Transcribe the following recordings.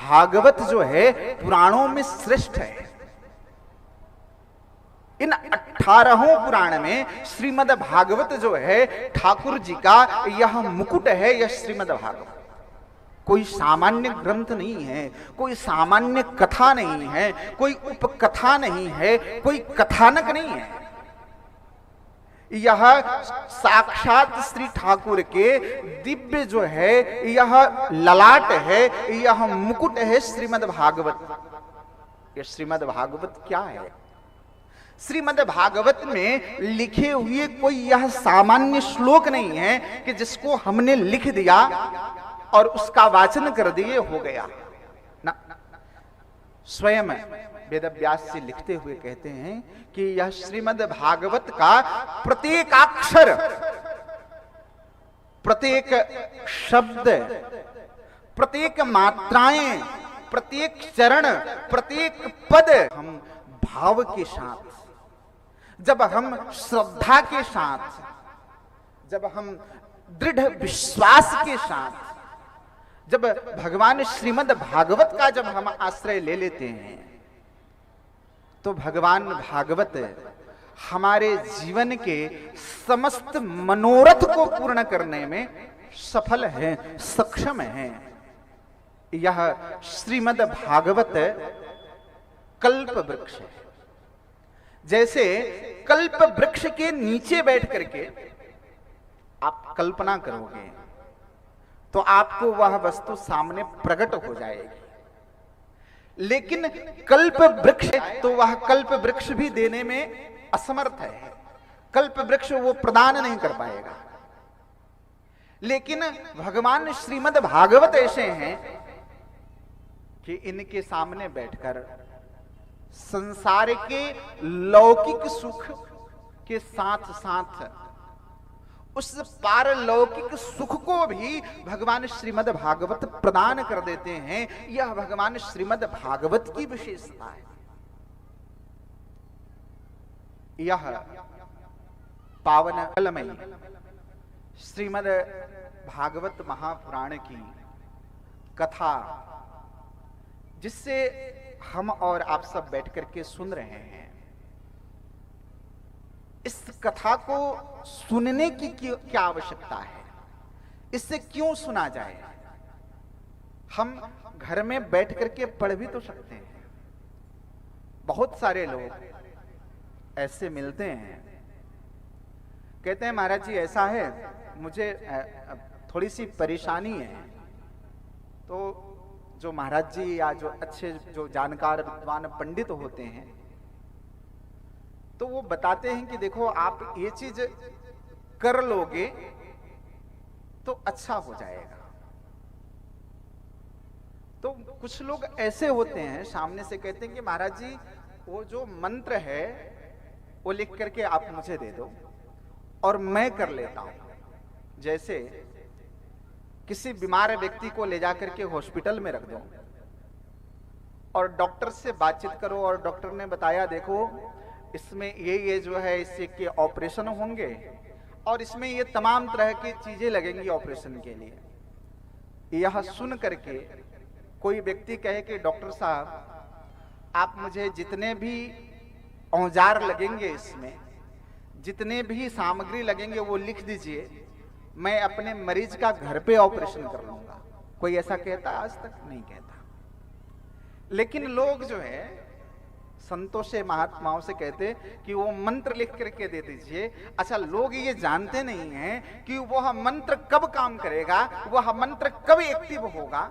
भागवत जो है पुराणों में श्रेष्ठ है। इन 18 पुराण में श्रीमद् भागवत जो है ठाकुर जी का यह मुकुट है, यह श्रीमद् भागवत कोई सामान्य ग्रंथ नहीं है, कोई सामान्य कथा नहीं है, कोई उपकथा नहीं है, कोई कथानक नहीं है। यह साक्षात श्री ठाकुर के दिव्य जो है यह ललाट है, यह मुकुट है श्रीमद् भागवत। यह श्रीमद् भागवत क्या है? श्रीमद् भागवत में लिखे हुए कोई यह सामान्य श्लोक नहीं है कि जिसको हमने लिख दिया और उसका वाचन कर दिए हो गया ना। स्वयं वेदव्यास जी लिखते हुए कहते हैं कि यह श्रीमद् भागवत का प्रत्येक अक्षर, प्रत्येक शब्द, प्रत्येक मात्राएं, प्रत्येक चरण, प्रत्येक पद हम भाव के साथ, जब हम श्रद्धा के साथ, जब हम दृढ़ विश्वास के साथ, जब भगवान श्रीमद् भागवत का जब हम आश्रय ले लेते हैं तो भगवान भागवत हमारे जीवन के समस्त मनोरथ को पूर्ण करने में सफल है, सक्षम है। यह श्रीमद् भागवत कल्प वृक्ष है। जैसे कल्प वृक्ष के नीचे बैठ करके आप कल्पना करोगे तो आपको वह वस्तु सामने प्रकट हो जाएगी, लेकिन कल्प वृक्ष तो वह कल्प वृक्ष भी देने में असमर्थ है। कल्प वृक्ष वो प्रदान नहीं कर पाएगा। लेकिन भगवान श्रीमद् भागवत ऐसे हैं कि इनके सामने बैठकर संसार के लौकिक सुख के साथ साथ उस पारलौकिक सुख को भी भगवान श्रीमद् भागवत प्रदान कर देते हैं। यह भगवान श्रीमद् भागवत की विशेषता है। यह पावन कलमयी श्रीमद् भागवत महापुराण की कथा, जिससे हम और आप सब बैठ करके सुन रहे हैं, इस कथा को सुनने की क्या आवश्यकता है? इससे क्यों सुना जाए? हम घर में बैठ करके पढ़ भी तो सकते हैं। बहुत सारे लोग ऐसे मिलते हैं, कहते हैं महाराज जी ऐसा है, मुझे थोड़ी सी परेशानी है। तो जो महाराज जी या जो अच्छे जो जानकार विद्वान पंडित होते हैं तो वो बताते हैं कि देखो आप ये चीज कर लोगे तो अच्छा हो जाएगा। तो कुछ लोग ऐसे होते हैं सामने से कहते हैं कि महाराज जी वो जो मंत्र है वो लिख करके आप मुझे दे दो और मैं कर लेता हूं। जैसे किसी बीमार व्यक्ति को ले जाकर के हॉस्पिटल में रख दो और डॉक्टर से बातचीत करो और डॉक्टर ने बताया देखो इसमें ये जो है इससे के ऑपरेशन होंगे और इसमें ये तमाम तरह की चीजें लगेंगी ऑपरेशन के लिए। यह सुन करके कोई व्यक्ति कहे कि डॉक्टर साहब आप मुझे जितने भी औजार लगेंगे, इसमें जितने भी सामग्री लगेंगे वो लिख दीजिए, मैं अपने मरीज का घर पे ऑपरेशन कर लूंगा। कोई ऐसा कहता? आज तक नहीं कहता। लेकिन लोग जो है संतों से महात्माओं से कहते कि वो मंत्र लिख करके दे दीजिए। अच्छा, लोग ये जानते नहीं हैं कि वह मंत्र कब काम करेगा, वह मंत्र कब एक्टिव होगा।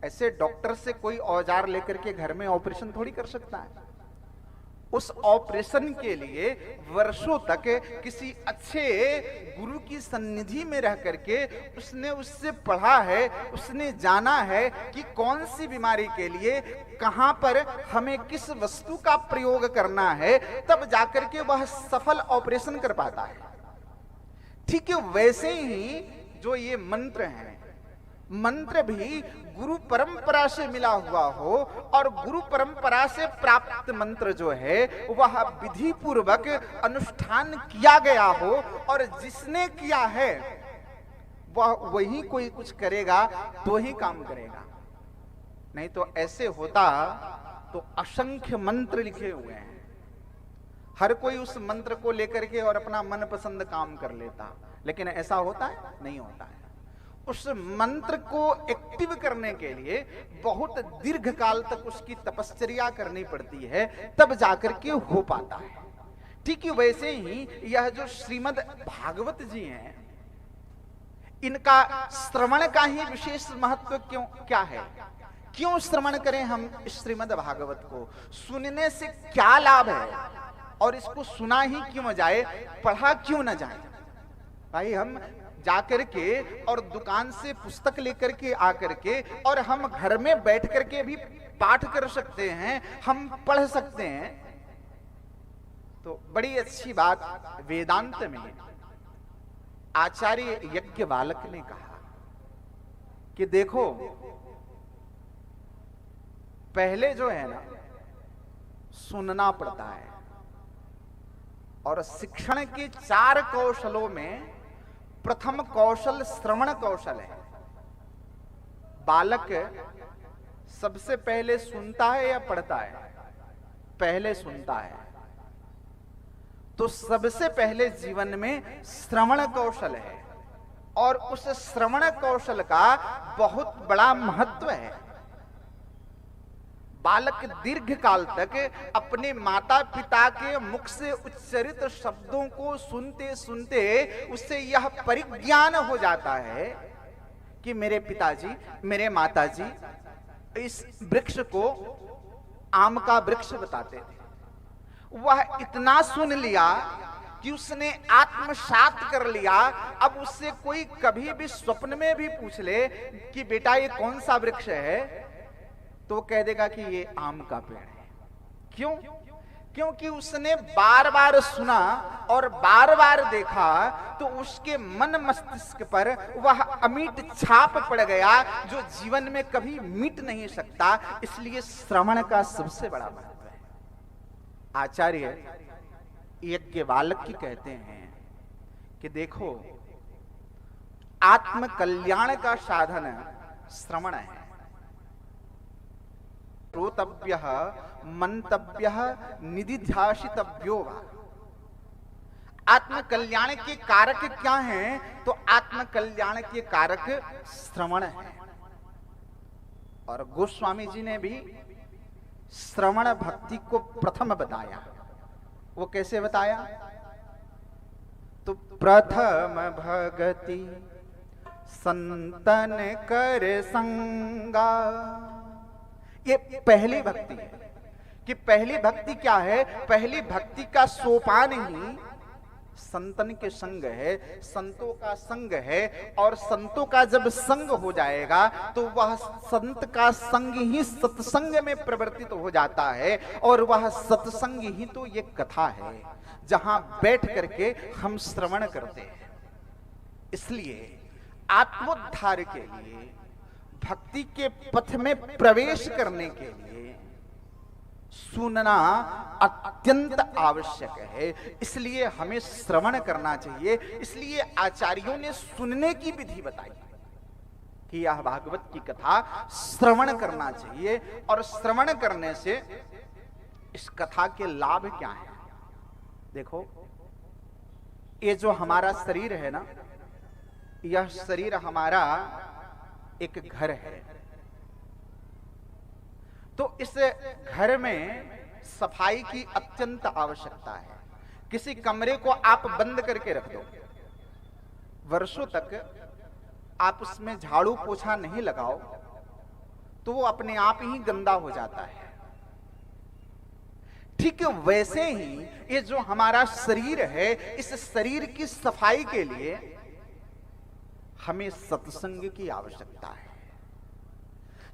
ऐसे डॉक्टर से कोई औजार लेकर के घर में ऑपरेशन थोड़ी कर सकता है। उस ऑपरेशन के लिए वर्षों तक किसी अच्छे गुरु की सन्निधि में रह करके उसने उससे पढ़ा है, उसने जाना है कि कौन सी बीमारी के लिए कहां पर हमें किस वस्तु का प्रयोग करना है, तब जाकर के वह सफल ऑपरेशन कर पाता है। ठीक है, वैसे ही जो ये मंत्र हैं, मंत्र भी गुरु परंपरा से मिला हुआ हो और गुरु परंपरा से प्राप्त मंत्र जो है वह विधि पूर्वक अनुष्ठान किया गया हो और जिसने किया है वह वही कोई कुछ करेगा तो ही काम करेगा, नहीं तो ऐसे होता तो असंख्य मंत्र लिखे हुए हैं, हर कोई उस मंत्र को लेकर के और अपना मनपसंद काम कर लेता, लेकिन ऐसा होता है? नहीं होता है। उस मंत्र को एक्टिव करने के लिए बहुत दीर्घ काल तक उसकी तपश्चर्या करनी पड़ती है, तब जाकर के हो पाता है। ठीक है, वैसे ही यह जो श्रीमद् भागवत जी हैं, इनका श्रवण का ही विशेष महत्व क्या है? क्यों श्रवण करें हम श्रीमद् भागवत को? सुनने से क्या लाभ है? और इसको सुना ही क्यों जाए, पढ़ा क्यों ना जाए? भाई हम जाकर के और दुकान से पुस्तक लेकर के आकर के और हम घर में बैठ करके भी पाठ कर सकते हैं, हम पढ़ सकते हैं। तो बड़ी अच्छी बात वेदांत में आचार्य यज्ञवाल्क ने कहा कि देखो, पहले जो है ना सुनना पड़ता है, और शिक्षण के 4 कौशलों में प्रथम कौशल श्रवण कौशल है। बालक सबसे पहले सुनता है या पढ़ता है? पहले सुनता है। तो सबसे पहले जीवन में श्रवण कौशल है, और उस श्रवण कौशल का बहुत बड़ा महत्व है। बालक दीर्घ काल तक अपने माता पिता के मुख से उच्चरित शब्दों को सुनते सुनते उससे यह परिज्ञान हो जाता है कि मेरे पिताजी, मेरे माताजी इस वृक्ष को आम का वृक्ष बताते थे। वह इतना सुन लिया कि उसने आत्मसात कर लिया। अब उससे कोई कभी भी स्वप्न में भी पूछ ले कि बेटा ये कौन सा वृक्ष है, तो वो कह देगा कि ये आम का पेड़ है। क्यों? क्योंकि उसने बार बार सुना और बार बार देखा, तो उसके मन मस्तिष्क पर वह अमिट छाप पड़ गया जो जीवन में कभी मिट नहीं सकता। इसलिए श्रवण का सबसे बड़ा महत्व है। आचार्य यज्ञवाल्क की कहते हैं कि देखो, आत्म कल्याण का साधन श्रवण है। श्रोतव्यः मंतव्यः निदिध्यासितव्यो वा। आत्म कल्याण के कारक क्या हैं? तो आत्म कल्याण के कारक श्रवण है। और गोस्वामी जी ने भी श्रवण भक्ति को प्रथम बताया। वो कैसे बताया? तो प्रथम भगति संतन कर संगा। ये पहली भक्ति है। कि पहली भक्ति क्या है? पहली भक्ति का सोपान ही संतन के संग है, संतों का संग है। और संतों का जब संग हो जाएगा तो वह संत का संग ही सत्संग में परिवर्तित हो जाता है। और वह सत्संग ही तो ये कथा है जहां बैठ करके हम श्रवण करते हैं। इसलिए आत्मोद्धार के लिए, भक्ति के पथ में प्रवेश करने के लिए सुनना अत्यंत आवश्यक है। इसलिए हमें श्रवण करना चाहिए। इसलिए आचार्यों ने सुनने की विधि बताई कि यह भागवत की कथा श्रवण करना चाहिए। और श्रवण करने से इस कथा के लाभ क्या हैं? देखो, ये जो हमारा शरीर है ना, यह शरीर हमारा एक घर है। तो इस घर में सफाई की अत्यंत आवश्यकता है। किसी कमरे को आप बंद करके रख दो, वर्षों तक आप उसमें झाड़ू पोछा नहीं लगाओ, तो वो अपने आप ही गंदा हो जाता है। ठीक है, वैसे ही ये जो हमारा शरीर है, इस शरीर की सफाई के लिए हमें सत्संग की आवश्यकता है।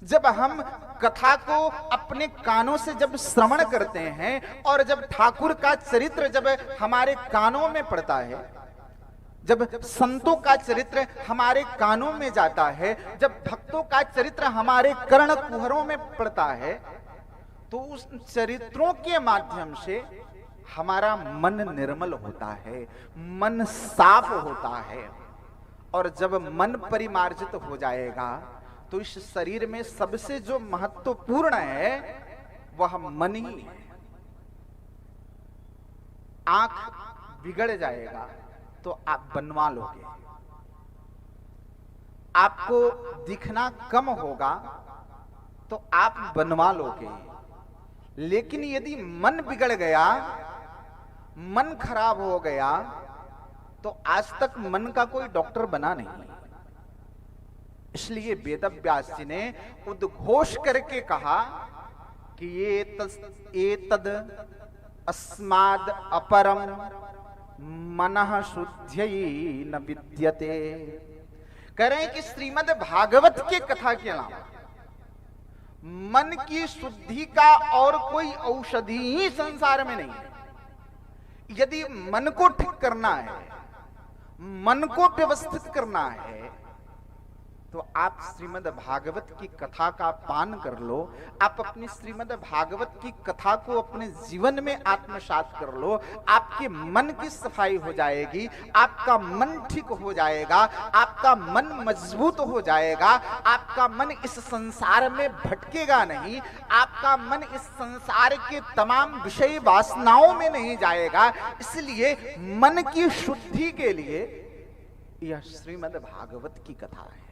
जब हम कथा को अपने कानों से जब श्रवण करते हैं और जब ठाकुर का चरित्र जब हमारे कानों में पड़ता है, जब संतों का चरित्र हमारे कानों में जाता है, जब भक्तों का चरित्र हमारे कर्ण कुहरों में पड़ता है, तो उस चरित्रों के माध्यम से हमारा मन निर्मल होता है, मन साफ होता है। और जब मन परिमार्जित हो जाएगा तो इस शरीर में सबसे जो महत्वपूर्ण है वह मन ही है। आंख बिगड़ जाएगा तो आप बनवा लोगे, आपको दिखना कम होगा तो आप बनवा लोगे, लेकिन यदि मन बिगड़ गया, मन खराब हो गया, तो आज तक मन का कोई डॉक्टर बना नहीं। इसलिए वेदव्यास जी ने उद्घोष करके कहा कि ये तद अस्माद अपरम मनः शुद्ध्यई न विद्यते। कह रहे हैं कि श्रीमद् भागवत के कथा के अलावा मन की शुद्धि का और कोई औषधि ही संसार में नहीं है। यदि मन को ठीक करना है, मन को व्यवस्थित करना है, तो आप श्रीमद् भागवत की कथा का पान कर लो। आप अपनी श्रीमद् भागवत की कथा को अपने जीवन में आत्मसात कर लो। आपके मन की सफाई हो जाएगी, आपका मन ठीक हो जाएगा, आपका मन मजबूत हो जाएगा, आपका मन इस संसार में भटकेगा नहीं, आपका मन इस संसार के तमाम विषय वासनाओं में नहीं जाएगा। इसलिए मन की शुद्धि के लिए यह श्रीमद् भागवत की कथा है।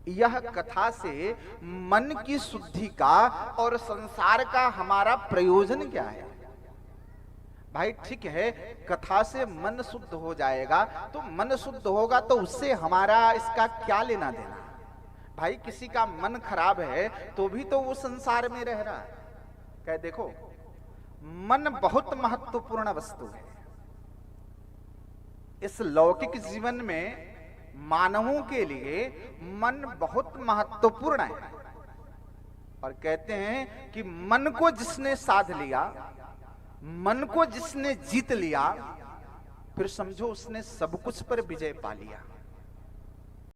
यह कथा से मन की शुद्धि का और संसार का हमारा प्रयोजन क्या है? भाई ठीक है, कथा से मन शुद्ध हो जाएगा, तो मन शुद्ध होगा तो उससे हमारा इसका क्या लेना देना? भाई किसी का मन खराब है तो भी तो वो संसार में रह रहा है। कह देखो, मन बहुत महत्वपूर्ण वस्तु है। इस लौकिक जीवन में मानवों के लिए मन बहुत महत्वपूर्ण है। और कहते हैं कि मन को जिसने साध लिया, मन को जिसने जीत लिया, फिर समझो उसने सब कुछ पर विजय पा लिया।